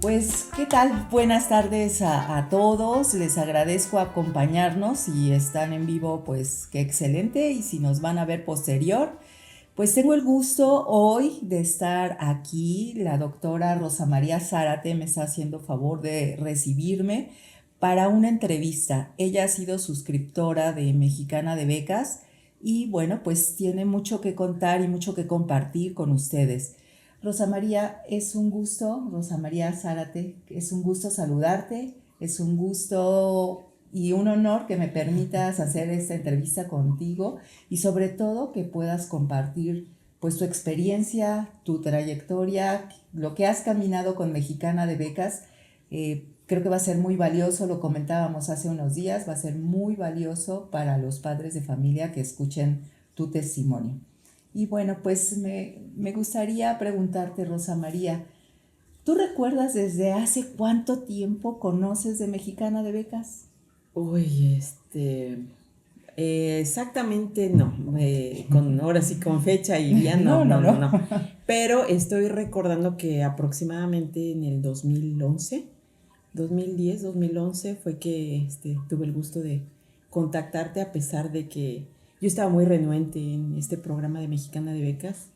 Pues, ¿qué tal? Buenas tardes a todos. Les agradezco acompañarnos. Si están en vivo, pues qué excelente. Y si nos van a ver posterior, pues tengo el gusto hoy de estar aquí. La doctora Rosa María Zárate me está haciendo favor de recibirme para una entrevista. Ella ha sido suscriptora de Mexicana de Becas y bueno, pues tiene mucho que contar y mucho que compartir con ustedes. Rosa María, es un gusto, Rosa María Zárate, es un gusto saludarte, es un gusto y un honor que me permitas hacer esta entrevista contigo y sobre todo que puedas compartir pues tu experiencia, tu trayectoria, lo que has caminado con Mexicana de Becas. Creo que va a ser muy valioso, lo comentábamos hace unos días, va a ser muy valioso para los padres de familia que escuchen tu testimonio. Y bueno, pues me gustaría preguntarte, Rosa María, ¿tú recuerdas desde hace cuánto tiempo conoces de Mexicana de Becas? Uy, exactamente no, ahora sí con fecha y día no. Pero estoy recordando que aproximadamente en el 2011 fue que tuve el gusto de contactarte, a pesar de que yo estaba muy renuente en este programa de Mexicana de Becas.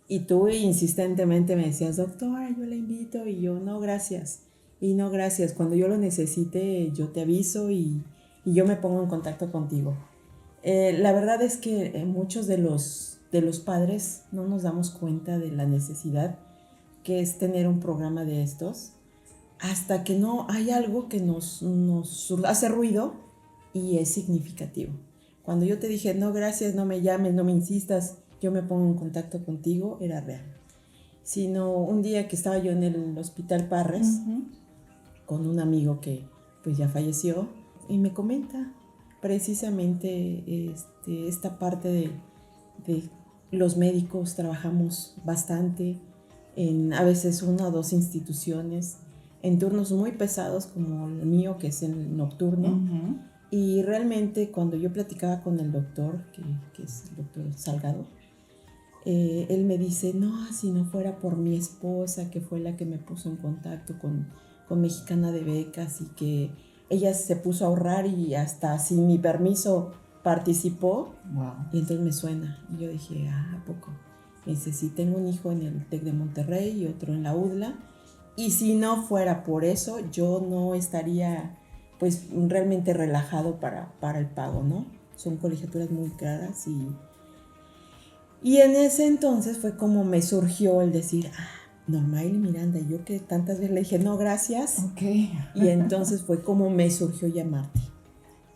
Y tú insistentemente me decías: doctora, yo la invito. Y yo: no, gracias. Y no, gracias. Cuando yo lo necesite, yo te aviso y yo me pongo en contacto contigo. La verdad es que muchos de los padres no nos damos cuenta de la necesidad que es tener un programa de estos, hasta que no hay algo que nos hace ruido y es significativo. Cuando yo te dije: no, gracias, no me llames, no me insistas, yo me pongo en contacto contigo, era real. Sino un día que estaba yo en el Hospital Parres, con un amigo que pues ya falleció, y me comenta precisamente esta parte de los médicos trabajamos bastante en a veces una o dos instituciones, en turnos muy pesados como el mío, que es el nocturno. Y realmente cuando yo platicaba con el doctor, que es el doctor Salgado, él me dice: no, si no fuera por mi esposa, que fue la que me puso en contacto con Mexicana de Becas, y que ella se puso a ahorrar y hasta sin mi permiso participó. Wow. Y entonces me suena. Y yo dije: ¿a poco? Me dice: sí, tengo un hijo en el TEC de Monterrey y otro en la UDLA. Y si no fuera por eso, yo no estaría pues realmente relajado para el pago, ¿no? Son colegiaturas muy caras. Y en ese entonces fue como me surgió el decir: Normaeli Miranda. Y yo, que tantas veces le dije: no, gracias. Ok. Y entonces fue como me surgió llamarte.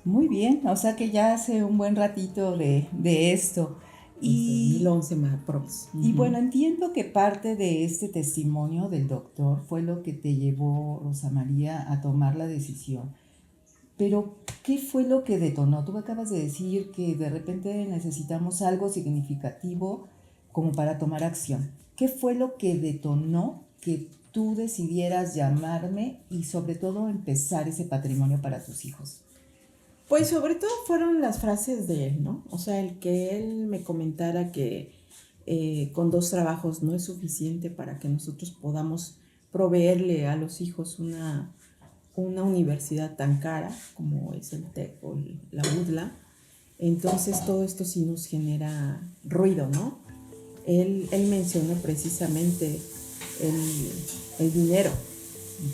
Muy bien, o sea que ya hace un buen ratito de esto. Desde 2011 más prox. Y bueno, entiendo que parte de este testimonio del doctor fue lo que te llevó, Rosa María, a tomar la decisión. Pero, ¿qué fue lo que detonó? Tú acabas de decir que de repente necesitamos algo significativo como para tomar acción. ¿Qué fue lo que detonó que tú decidieras llamarme y sobre todo empezar ese patrimonio para tus hijos? Pues sobre todo fueron las frases de él, ¿no? O sea, el que él me comentara que con 2 trabajos no es suficiente para que nosotros podamos proveerle a los hijos una universidad tan cara como es el TEC o la UDLA. Entonces todo esto sí nos genera ruido, ¿no? Él mencionó precisamente el dinero.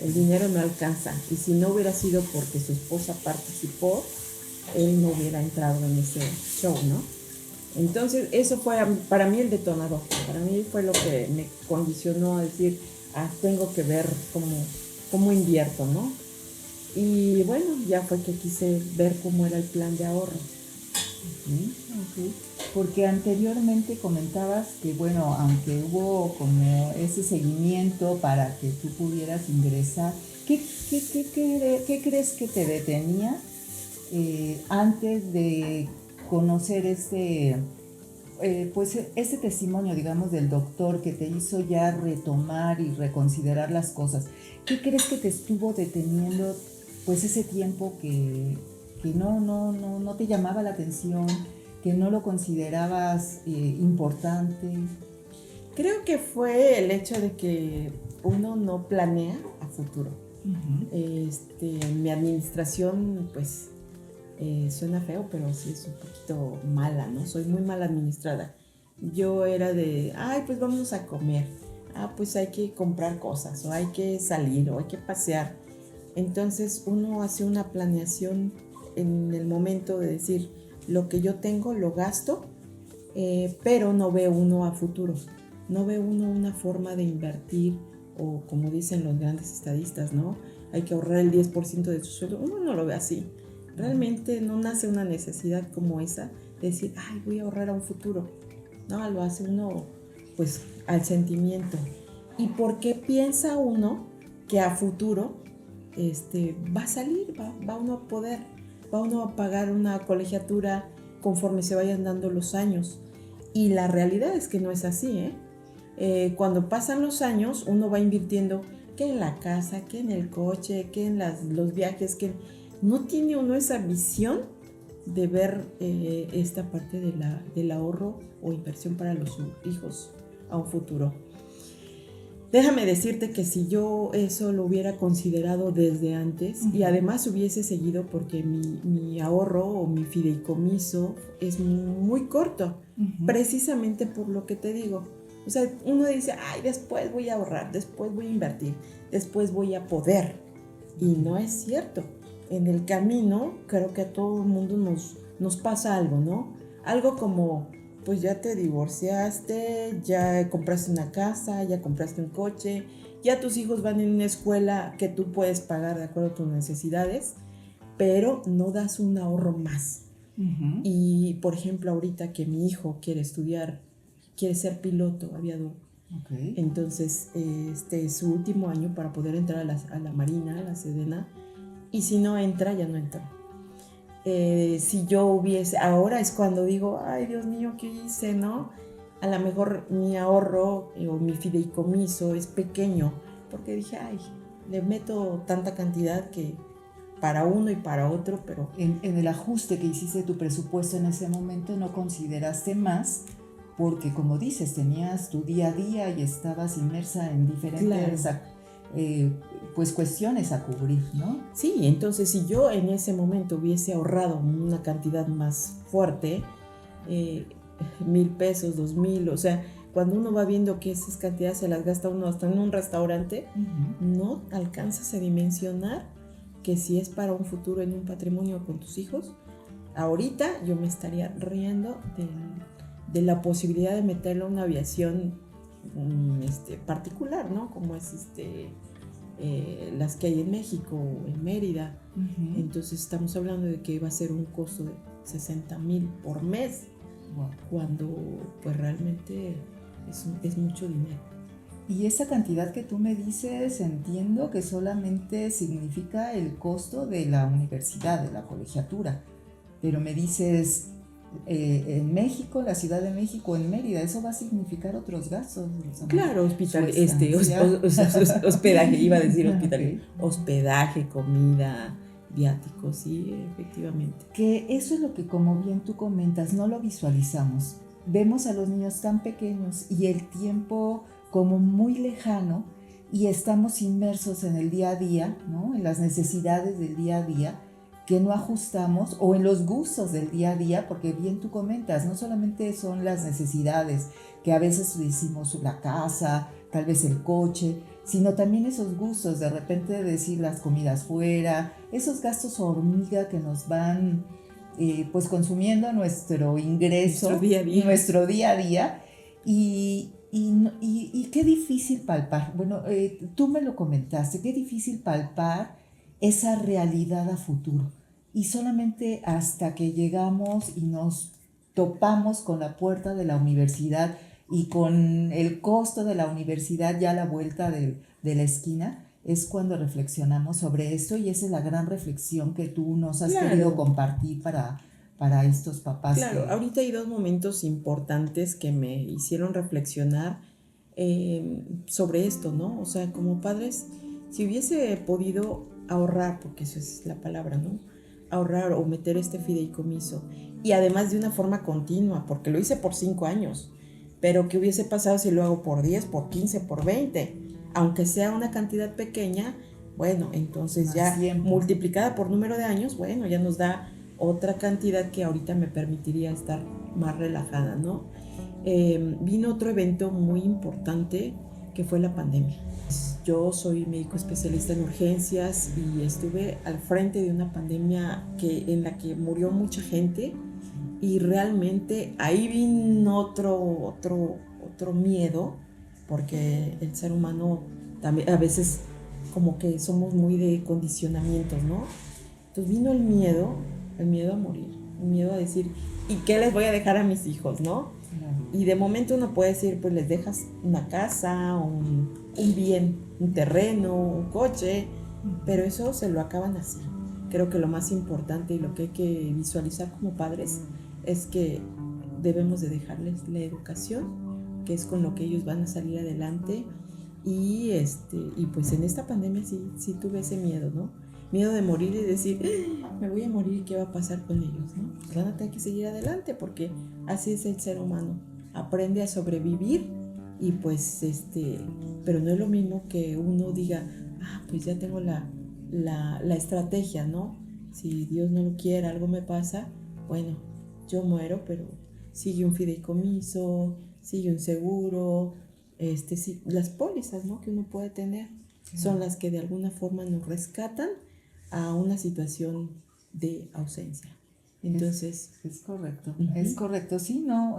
El dinero no alcanza, y si no hubiera sido porque su esposa participó, él no hubiera entrado en ese show, ¿no? Entonces eso fue para mí el detonador. Para mí fue lo que me condicionó a decir: tengo que ver cómo invierto, ¿no? Y bueno, ya fue que quise ver cómo era el plan de ahorro. Okay. Porque anteriormente comentabas que, bueno, aunque hubo como ese seguimiento para que tú pudieras ingresar, ¿qué crees que te detenía antes de conocer pues este testimonio, digamos, del doctor que te hizo ya retomar y reconsiderar las cosas? ¿Qué crees que te estuvo deteniendo pues ese tiempo que no te llamaba la atención, que no lo considerabas importante? Creo que fue el hecho de que uno no planea a a futuro. Uh-huh. Mi administración, pues, suena feo, pero sí es un poquito mala, ¿no? Soy muy mal administrada. Yo era de, ay, pues vámonos a comer. Ah, pues hay que comprar cosas, o hay que salir, o hay que pasear. Entonces uno hace una planeación en el momento de decir, lo que yo tengo lo gasto, pero no ve uno a futuro. No ve uno una forma de invertir, o como dicen los grandes estadistas, ¿no? Hay que ahorrar el 10% de su sueldo. Uno no lo ve así. Realmente no nace una necesidad como esa de decir, ay, voy a ahorrar a un futuro. No, lo hace uno, pues, al sentimiento. ¿Y por qué piensa uno que a futuro va a salir, va uno a poder, va uno a pagar una colegiatura conforme se vayan dando los años? Y la realidad es que no es así, ¿eh? Cuando pasan los años, uno va invirtiendo que en la casa, que en el coche, que en los viajes, que no tiene uno esa visión de ver esta parte del ahorro o inversión para los hijos a un futuro. Déjame decirte que si yo eso lo hubiera considerado desde antes, uh-huh, y además hubiese seguido, porque mi ahorro o mi fideicomiso es muy corto, uh-huh, precisamente por lo que te digo. O sea, uno dice, ay, después voy a ahorrar, después voy a invertir, después voy a poder. Y no es cierto. En el camino creo que a todo el mundo nos pasa algo, ¿no? Algo como, pues ya te divorciaste, ya compraste una casa, ya compraste un coche, ya tus hijos van en una escuela que tú puedes pagar de acuerdo a tus necesidades, pero no das un ahorro más. Uh-huh. Y, por ejemplo, ahorita que mi hijo quiere estudiar, quiere ser piloto, aviador. Okay. Entonces, este es su último año para poder entrar a la Marina, a la Sedena, y si no entra, ya no entra. Si yo hubiese, ahora es cuando digo, ay, Dios mío, ¿qué hice, no? A lo mejor mi ahorro o mi fideicomiso es pequeño, porque dije, ay, le meto tanta cantidad que para uno y para otro, pero... En el ajuste que hiciste de tu presupuesto en ese momento no consideraste más, porque como dices, tenías tu día a día y estabas inmersa en diferentes... Claro. Pues cuestiones a cubrir, ¿no? Sí, entonces si yo en ese momento hubiese ahorrado una cantidad más fuerte, 1,000 pesos, 2,000, o sea, cuando uno va viendo que esas cantidades se las gasta uno hasta en un restaurante, uh-huh, no alcanzas a dimensionar que si es para un futuro en un patrimonio con tus hijos, ahorita yo me estaría riendo de la posibilidad de meterlo a una aviación particular, ¿no? Como es las que hay en México, en Mérida. Uh-huh. Entonces estamos hablando de que va a ser un costo de 60,000 por mes, wow, cuando pues realmente es mucho dinero. Y esa cantidad que tú me dices, entiendo que solamente significa el costo de la universidad, de la colegiatura, pero me dices... en México, la Ciudad de México, en Mérida, eso va a significar otros gastos. Claro, hospedaje, iba a decir hospital, okay, hospedaje, comida, viáticos, sí, efectivamente. Que eso es lo que, como bien tú comentas, no lo visualizamos. Vemos a los niños tan pequeños y el tiempo como muy lejano y estamos inmersos en el día a día, ¿no? En las necesidades del día a día, que no ajustamos, o en los gustos del día a día, porque bien tú comentas, no solamente son las necesidades, que a veces decimos la casa, tal vez el coche, sino también esos gustos, de repente decir las comidas fuera, esos gastos hormiga que nos van pues consumiendo nuestro ingreso, nuestro día a día, y qué difícil palpar, bueno, tú me lo comentaste, qué difícil palpar esa realidad a futuro. Y solamente hasta que llegamos y nos topamos con la puerta de la universidad y con el costo de la universidad ya a la vuelta de la esquina, es cuando reflexionamos sobre esto, y esa es la gran reflexión que tú nos has querido compartir para estos papás. Claro, ahorita hay dos momentos importantes que me hicieron reflexionar sobre esto, ¿no? O sea, como padres, si hubiese podido ahorrar, porque eso es la palabra, ¿no? Ahorrar o meter este fideicomiso, y además de una forma continua, porque lo hice por 5 años, pero ¿qué hubiese pasado si lo hago por 10, por 15, por 20? aunque sea una cantidad pequeña, bueno, entonces Más ya tiempo. multiplicada por número de años, bueno, ya nos da otra cantidad que ahorita me permitiría estar más relajada, ¿no? Vino otro evento muy importante que fue la pandemia. Yo soy médico especialista en urgencias y estuve al frente de una pandemia en la que murió mucha gente, y realmente ahí vino otro miedo, porque el ser humano también a veces como que somos muy de condicionamientos, ¿no? Entonces vino el miedo a morir, el miedo a decir, ¿y qué les voy a dejar a mis hijos, no? Y de momento uno puede decir, pues les dejas una casa, un bien, un terreno, un coche, pero eso se lo acaban así. Creo que lo más importante y lo que hay que visualizar como padres es que debemos de dejarles la educación, que es con lo que ellos van a salir adelante. Y pues en esta pandemia sí tuve ese miedo, ¿no? Miedo de morir y decir, me voy a morir, ¿qué va a pasar con ellos, no? Pues van a tener que seguir adelante, porque así es el ser humano. Aprende a sobrevivir y pues pero no es lo mismo que uno diga, pues ya tengo la estrategia, ¿no? Si Dios no lo quiere, algo me pasa, bueno, yo muero, pero sigue un fideicomiso, sigue un seguro, sí, las pólizas, ¿no?, que uno puede tener, son las que de alguna forma nos rescatan a una situación de ausencia. Entonces, es correcto, uh-huh. Es correcto, sí, ¿no?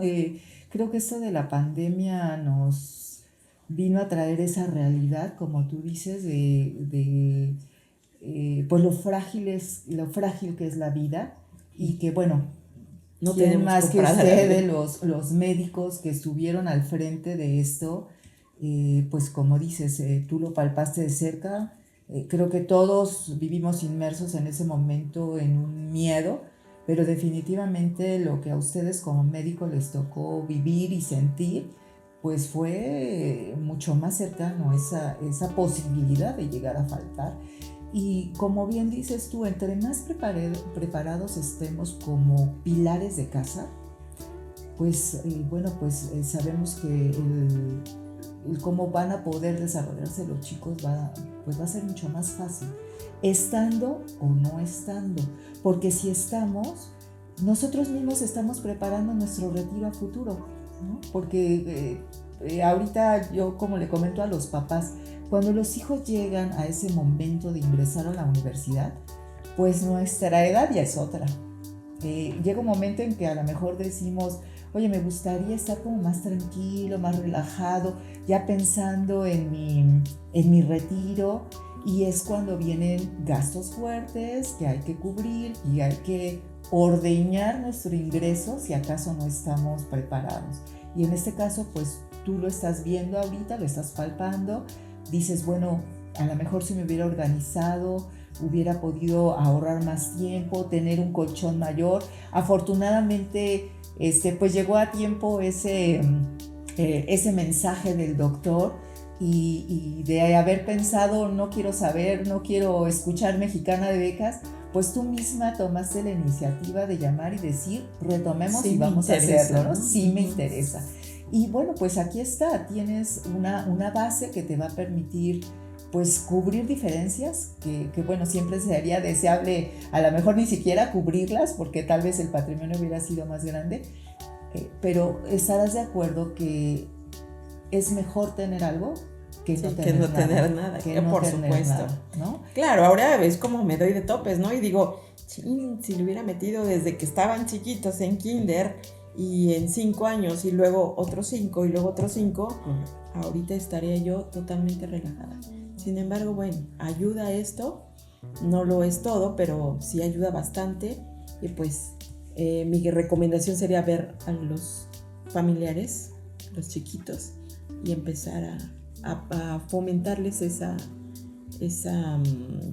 Creo que esto de la pandemia nos vino a traer esa realidad, como tú dices, de pues lo frágil que es la vida, y que bueno, no ¿quién tenemos más que comprada la ustedes, vida. los médicos que estuvieron al frente de esto? Pues como dices, tú lo palpaste de cerca. Creo que todos vivimos inmersos en ese momento en un miedo, pero definitivamente lo que a ustedes como médicos les tocó vivir y sentir, pues fue mucho más cercano esa posibilidad de llegar a faltar. Y como bien dices tú, entre más preparados estemos como pilares de casa, pues bueno, pues sabemos que el cómo van a poder desarrollarse los chicos pues va a ser mucho más fácil, estando o no estando. Porque si estamos, nosotros mismos estamos preparando nuestro retiro a futuro, ¿no? Porque ahorita yo, como le comento a los papás, cuando los hijos llegan a ese momento de ingresar a la universidad, pues nuestra edad ya es otra. Llega un momento en que a lo mejor decimos, oye, me gustaría estar como más tranquilo, más relajado, ya pensando en mi retiro, y es cuando vienen gastos fuertes que hay que cubrir y hay que ordeñar nuestro ingreso si acaso no estamos preparados. Y en este caso, pues tú lo estás viendo ahorita, lo estás palpando, dices, bueno, a lo mejor si me hubiera organizado, hubiera podido ahorrar más tiempo, tener un colchón mayor. Afortunadamente, pues llegó a tiempo ese mensaje del doctor, y de haber pensado, no quiero saber, no quiero escuchar Mexicana de Becas, pues tú misma tomaste la iniciativa de llamar y decir, retomemos y vamos a hacerlo, ¿no? Sí me interesa. Y bueno, pues aquí está, tienes una base que te va a permitir pues cubrir diferencias que bueno, siempre sería deseable a lo mejor ni siquiera cubrirlas, porque tal vez el patrimonio hubiera sido más grande, pero estarás de acuerdo que es mejor tener algo que no tener nada. Que por supuesto. Nada, ¿no? Claro, ahora es como me doy de topes, ¿no? Y digo, si lo hubiera metido desde que estaban chiquitos en kinder y en 5 años y luego otros 5 y luego otros 5, ahorita estaría yo totalmente relajada. Sin embargo, bueno, ayuda esto, no lo es todo, pero sí ayuda bastante. Y pues mi recomendación sería ver a los familiares, los chiquitos, y empezar a fomentarles esa,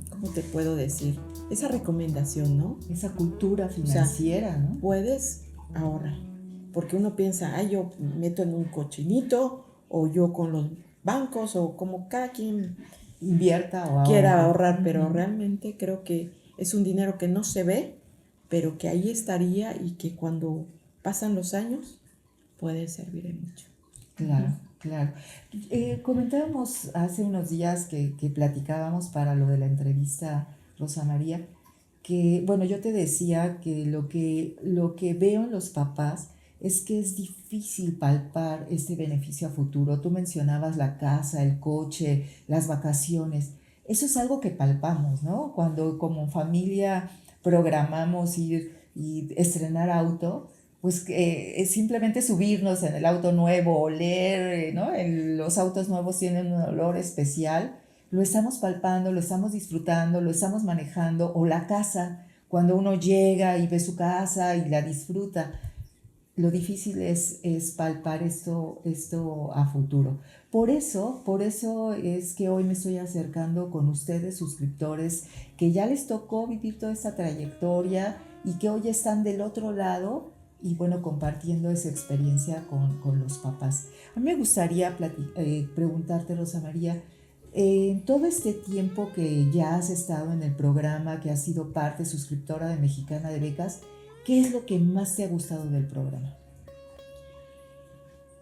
¿cómo te puedo decir? Esa recomendación, ¿no? Esa cultura financiera, o sea, ¿no? Puedes ahorrar, porque uno piensa, yo meto en un cochinito, o yo con los bancos, o como cada quien invierta o quiera ahorrar, pero realmente creo que es un dinero que no se ve, pero que ahí estaría y que cuando pasan los años puede servir de mucho. Claro, Claro. Comentábamos hace unos días que platicábamos para lo de la entrevista, Rosa María, que, bueno, yo te decía que lo que veo en los papás es que es difícil palpar este beneficio a futuro. Tú mencionabas la casa, el coche, las vacaciones. Eso es algo que palpamos, ¿no? Cuando como familia programamos ir y estrenar auto, pues es simplemente subirnos en el auto nuevo, oler, ¿no? Los autos nuevos tienen un olor especial, lo estamos palpando, lo estamos disfrutando, lo estamos manejando, o la casa, cuando uno llega y ve su casa y la disfruta. Lo difícil es palpar esto a futuro. Por eso es que hoy me estoy acercando con ustedes, suscriptores, que ya les tocó vivir toda esta trayectoria y que hoy están del otro lado y bueno, compartiendo esa experiencia con los papás. A mí me gustaría preguntarte, Rosa María, en todo este tiempo que ya has estado en el programa, que has sido parte suscriptora de Mexicana de Becas, ¿qué es lo que más te ha gustado del programa?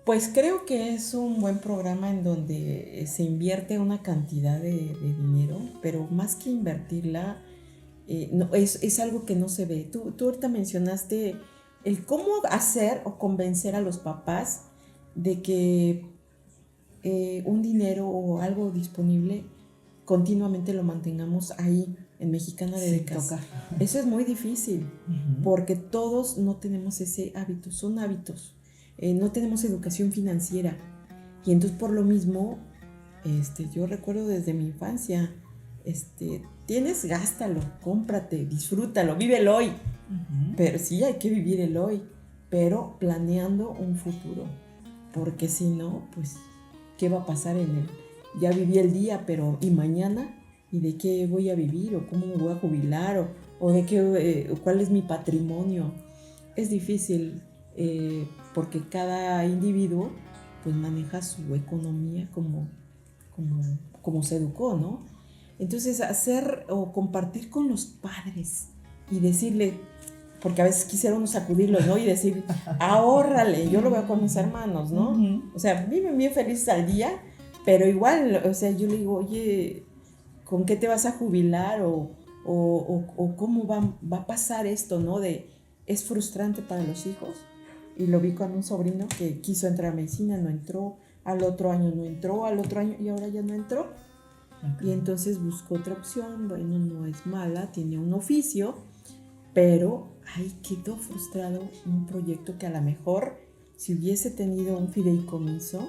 Pues creo que es un buen programa en donde se invierte una cantidad de dinero, pero más que invertirla, no, es algo que no se ve. Tú ahorita mencionaste el cómo hacer o convencer a los papás de que un dinero o algo disponible continuamente lo mantengamos ahí en Mexicana de Becas. Tocar. Eso es muy difícil, porque todos no tenemos ese hábito, son hábitos. No tenemos educación financiera y entonces por lo mismo yo recuerdo desde mi infancia tienes, gástalo, cómprate, disfrútalo, vive el hoy. Pero sí hay que vivir el hoy, pero planeando un futuro, porque si no, pues ¿qué va a pasar en él? Ya viví el día, pero ¿y mañana? ¿Y de qué voy a vivir? ¿O cómo me voy a jubilar? ¿O de qué, cuál es mi patrimonio? Es difícil porque cada individuo pues maneja su economía como se educó, ¿no? Entonces hacer o compartir con los padres y decirle, porque a veces quisiera uno sacudirlos, ¿no? Y decir, ahórrale, yo lo veo con mis hermanos, ¿no? O sea, viven bien felices al día, pero igual, o sea, yo le digo, oye, ¿con qué te vas a jubilar? O cómo va a pasar esto, ¿no? Es frustrante para los hijos. Y lo vi con un sobrino que quiso entrar a medicina, no entró, al otro año no entró, al otro año y ahora ya no entró. Okay. Y entonces buscó otra opción, bueno, no es mala, tiene un oficio, pero ahí quedó frustrado un proyecto que a lo mejor si hubiese tenido un fideicomiso,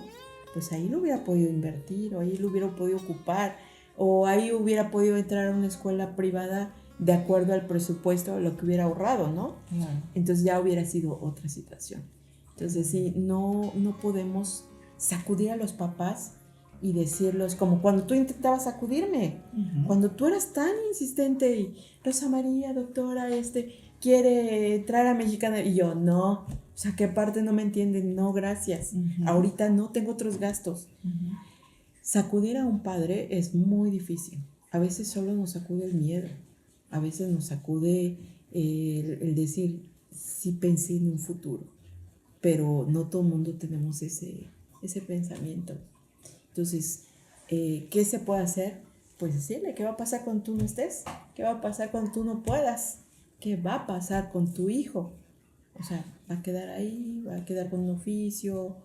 pues ahí lo hubiera podido invertir, o ahí lo hubiera podido ocupar, o ahí hubiera podido entrar a una escuela privada de acuerdo al presupuesto, lo que hubiera ahorrado, ¿no? Entonces ya hubiera sido otra situación. Entonces sí, no podemos sacudir a los papás y decirlos, como cuando tú intentabas sacudirme, cuando tú eras tan insistente y Rosa María, doctora, quiere entrar a Mexicana, y yo, no, o sea, ¿qué parte no me entienden? No, gracias, ahorita no tengo otros gastos. Sacudir a un padre es muy difícil, a veces solo nos sacude el miedo, a veces nos sacude el decir, sí pensé en un futuro, pero no todo el mundo tenemos ese pensamiento. Entonces, ¿qué se puede hacer? Pues decirle, ¿qué va a pasar cuando tú no estés? ¿Qué va a pasar cuando tú no puedas? ¿Qué va a pasar con tu hijo? O sea, ¿va a quedar ahí? ¿Va a quedar con un oficio?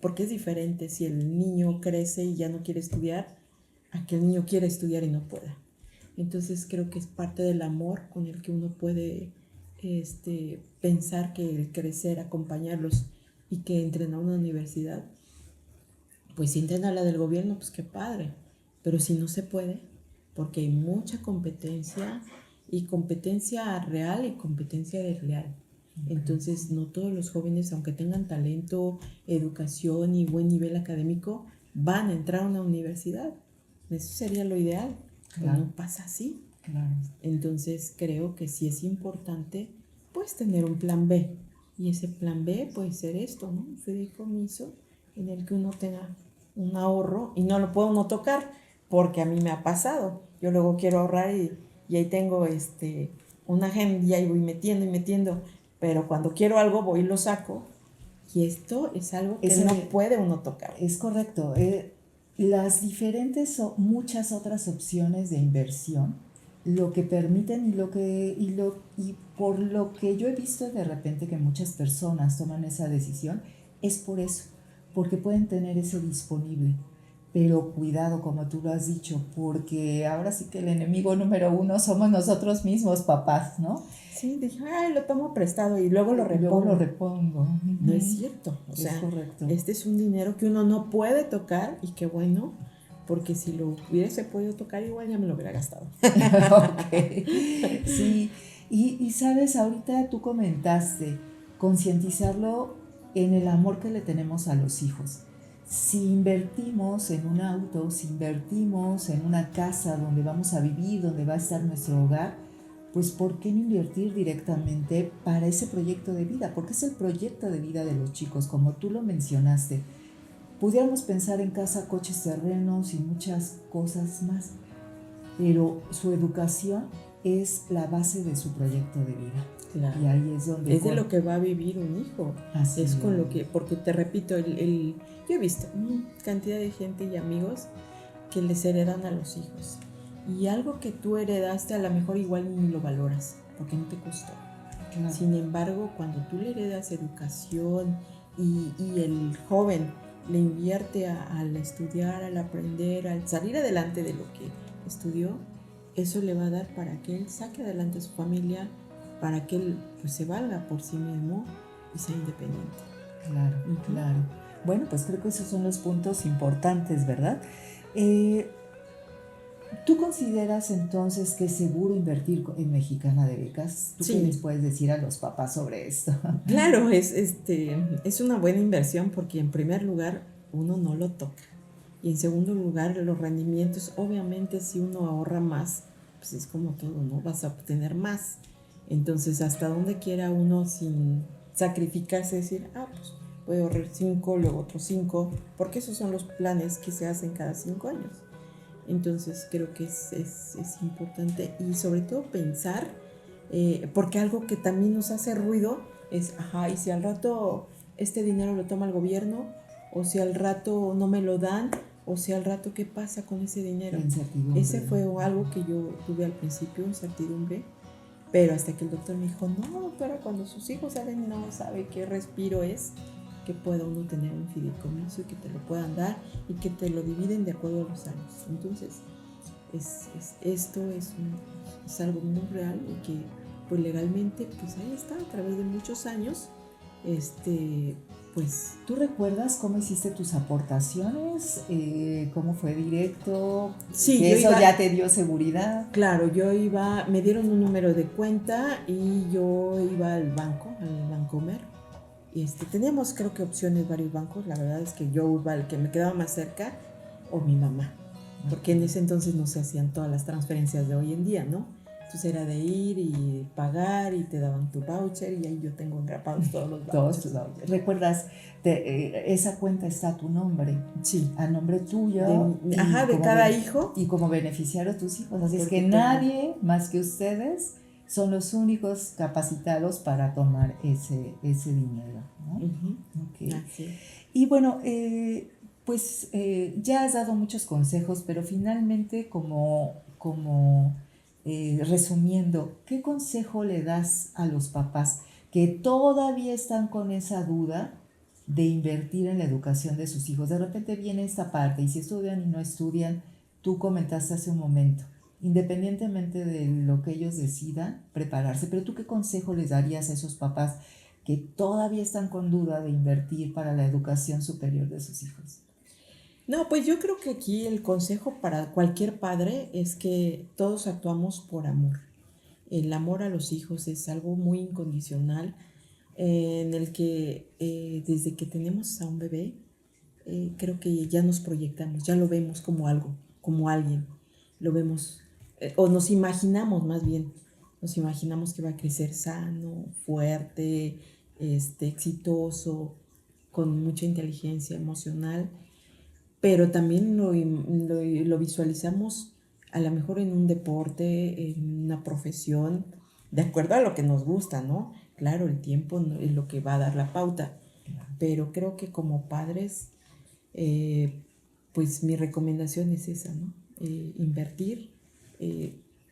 Porque es diferente si el niño crece y ya no quiere estudiar, a que el niño quiere estudiar y no pueda. Entonces, creo que es parte del amor con el que uno puede pensar que el crecer, acompañarlos y que entren a una universidad, pues si entran a la del gobierno, pues qué padre, pero si no se puede, porque hay mucha competencia, y competencia real y competencia desleal. Entonces no todos los jóvenes, aunque tengan talento, educación y buen nivel académico, van a entrar a una universidad. Eso sería lo ideal, pero no pasa así. Entonces creo que sí es importante pues tener un plan B, y ese plan B puede ser esto, ¿no? Un fideicomiso en el que uno tenga un ahorro y no lo puedo uno tocar, porque a mí me ha pasado. Yo luego quiero ahorrar y ahí tengo una agenda y ahí voy metiendo, pero cuando quiero algo voy y lo saco Y esto es algo que no puede uno tocar. Es correcto. Las diferentes o muchas otras opciones de inversión, lo que permiten y por lo que yo he visto de repente que muchas personas toman esa decisión, es por eso, porque pueden tener ese disponible. Pero cuidado, como tú lo has dicho, porque ahora sí que el enemigo número uno somos nosotros mismos, papás, ¿no? Sí, dije, ay, lo tomo prestado y luego lo repongo. Luego lo repongo. No es cierto. O sea, correcto. Este es un dinero que uno no puede tocar y qué bueno, porque si lo hubiese podido tocar igual ya me lo hubiera gastado. Ok, sí. Y sabes, ahorita tú comentaste concientizarlo en el amor que le tenemos a los hijos. Si invertimos en un auto, si invertimos en una casa donde vamos a vivir, donde va a estar nuestro hogar, pues ¿por qué no invertir directamente para ese proyecto de vida? Porque es el proyecto de vida de los chicos, como tú lo mencionaste. Pudiéramos pensar en casa, coches, terrenos y muchas cosas más, pero su educación es la base de su proyecto de vida. Claro. Y ahí es donde... Es de lo que va a vivir un hijo. Así es con lo que, porque te repito, yo he visto cantidad de gente y amigos que les heredan a los hijos. Y algo que tú heredaste a lo mejor igual ni lo valoras, porque no te costó. Claro. Sin embargo, cuando tú le heredas educación y el joven le invierte al estudiar, al aprender, al salir adelante de lo que estudió, eso le va a dar para que él saque adelante a su familia, para que él pues, se valga por sí mismo y sea independiente. Claro, claro. Bueno, pues creo que esos son los puntos importantes, ¿verdad? ¿Tú consideras entonces que es seguro invertir en Mexicana de Becas? ¿Tú qué les puedes decir a los papás sobre esto? Claro, es una buena inversión porque en primer lugar uno no lo toca. Y en segundo lugar, los rendimientos, obviamente si uno ahorra más, pues es como todo, ¿no? Vas a obtener más. Entonces, hasta donde quiera uno sin sacrificarse, decir, pues voy a ahorrar 5, luego otros 5, porque esos son los planes que se hacen cada 5 años. Entonces, creo que es importante y sobre todo pensar, porque algo que también nos hace ruido es, y si al rato este dinero lo toma el gobierno, o si al rato no me lo dan, o si al rato qué pasa con ese dinero. Ese fue algo que yo tuve al principio, incertidumbre, pero hasta que el doctor me dijo, no doctora, cuando sus hijos salen no sabe qué respiro es, que pueda uno tener un fideicomiso y que te lo puedan dar y que te lo dividen de acuerdo a los años. Entonces esto es algo muy real y que pues legalmente pues ahí está, a través de muchos años. Pues, ¿tú recuerdas cómo hiciste tus aportaciones? ¿Cómo fue directo? Sí, ¿Que eso ya te dio seguridad? Claro, me dieron un número de cuenta y yo iba al banco, al Bancomer. Teníamos creo que opciones, varios bancos. La verdad es que yo iba al que me quedaba más cerca o mi mamá, porque en ese entonces no se hacían todas las transferencias de hoy en día, ¿no? Entonces era de ir y pagar y te daban tu voucher y ahí yo tengo engrapados todos los vouchers. ¿Recuerdas? Esa cuenta está a tu nombre. Sí. A nombre tuyo. De cada hijo. Y como beneficiario de tus hijos. Así es que nadie más que ustedes son los únicos capacitados para tomar ese dinero, ¿no? Okay. Así. Y bueno, pues ya has dado muchos consejos, pero finalmente como resumiendo, ¿qué consejo le das a los papás que todavía están con esa duda de invertir en la educación de sus hijos? De repente viene esta parte y si estudian y no estudian, tú comentaste hace un momento, independientemente de lo que ellos decidan prepararse, pero ¿tú qué consejo les darías a esos papás que todavía están con duda de invertir para la educación superior de sus hijos? No, pues yo creo que aquí el consejo para cualquier padre es que todos actuamos por amor. El amor a los hijos es algo muy incondicional, en el que desde que tenemos a un bebé, creo que ya nos proyectamos, ya lo vemos como algo, como alguien. Lo vemos, o nos imaginamos más bien, nos imaginamos que va a crecer sano, fuerte, exitoso, con mucha inteligencia emocional. Pero también lo visualizamos a lo mejor en un deporte, en una profesión, de acuerdo a lo que nos gusta, ¿no? Claro, el tiempo es lo que va a dar la pauta, pero creo que como padres, pues mi recomendación es esa, ¿no? Invertir,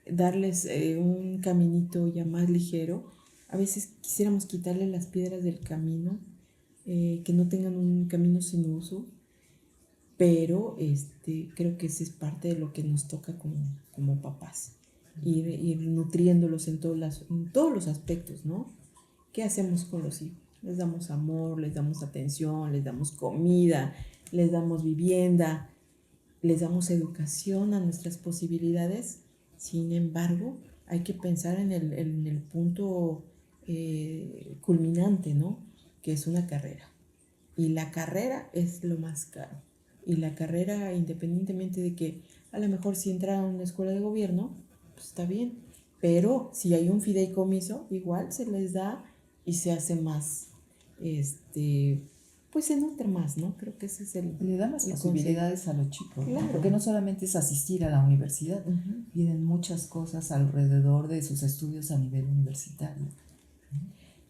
darles un caminito ya más ligero. A veces quisiéramos quitarle las piedras del camino, que no tengan un camino sinuoso, pero creo que esa es parte de lo que nos toca como papás, ir nutriéndolos en todos los aspectos, ¿no? ¿Qué hacemos con los hijos? Les damos amor, les damos atención, les damos comida, les damos vivienda, les damos educación a nuestras posibilidades. Sin embargo, hay que pensar en el punto culminante, ¿no? Que es una carrera. Y la carrera es lo más caro. Y la carrera, independientemente de que a lo mejor si entra a una escuela de gobierno, pues está bien. Pero si hay un fideicomiso, igual se les da y se hace más, pues se nutre más, ¿no? Creo que ese es Le da más posibilidades a los chicos, claro. ¿no? Porque no solamente es asistir a la universidad, vienen muchas cosas alrededor de sus estudios a nivel universitario.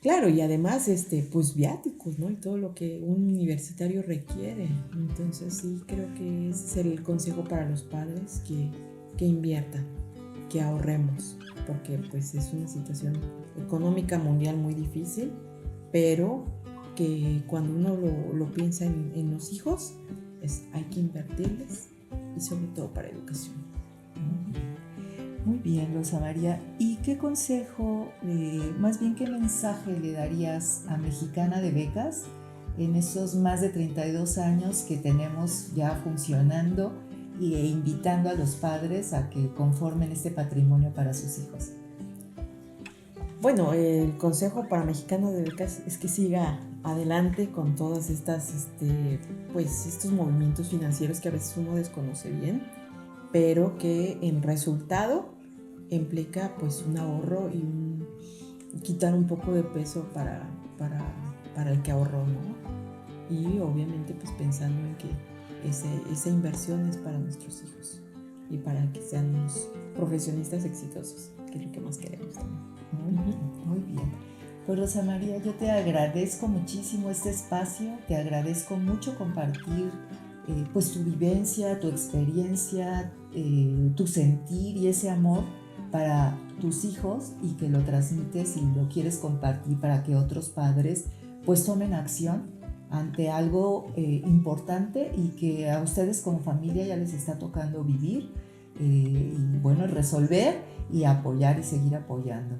Claro, y además, pues viáticos, ¿no? Y todo lo que un universitario requiere. Entonces sí, creo que ese es el consejo para los padres, que inviertan, que ahorremos, porque pues es una situación económica mundial muy difícil, pero que cuando uno lo piensa en los hijos, hay que invertirles y sobre todo para educación. Muy bien, Rosa María. ¿Y qué consejo, más bien qué mensaje le darías a Mexicana de Becas en esos más de 32 años que tenemos ya funcionando e invitando a los padres a que conformen este patrimonio para sus hijos? Bueno, el consejo para Mexicana de Becas es que siga adelante con todas estas, pues estos movimientos financieros que a veces uno desconoce bien, pero que en resultado implica pues un ahorro y quitar un poco de peso para el que ahorró, ¿no? Y obviamente pues pensando en que esa inversión es para nuestros hijos y para que sean unos profesionistas exitosos, que es lo que más queremos también. Muy bien. Pues Rosa María, yo te agradezco muchísimo este espacio, te agradezco mucho compartir pues tu vivencia, tu experiencia, tu sentir y ese amor para tus hijos, y que lo transmites y lo quieres compartir para que otros padres pues tomen acción ante algo importante y que a ustedes como familia ya les está tocando vivir, y bueno, resolver y apoyar y seguir apoyando.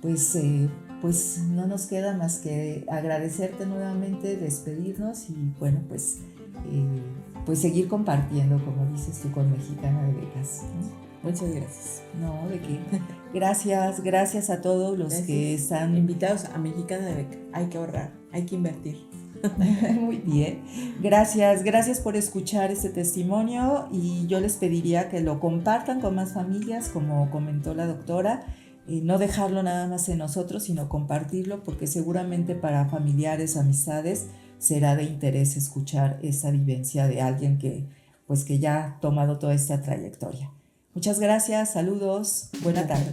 Pues no nos queda más que agradecerte nuevamente, despedirnos y bueno, pues seguir compartiendo, como dices tú, con Mexicana de Becas, ¿no? Muchas gracias. No, ¿de qué? Gracias a todos los que están invitados a Mexicana de Becas. Hay que ahorrar, hay que invertir. Muy bien, gracias por escuchar este testimonio, y yo les pediría que lo compartan con más familias, como comentó la doctora, no dejarlo nada más en nosotros, sino compartirlo, porque seguramente para familiares, amistades, será de interés escuchar esa vivencia de alguien que ya ha tomado toda esta trayectoria. Muchas gracias, saludos, buena tarde.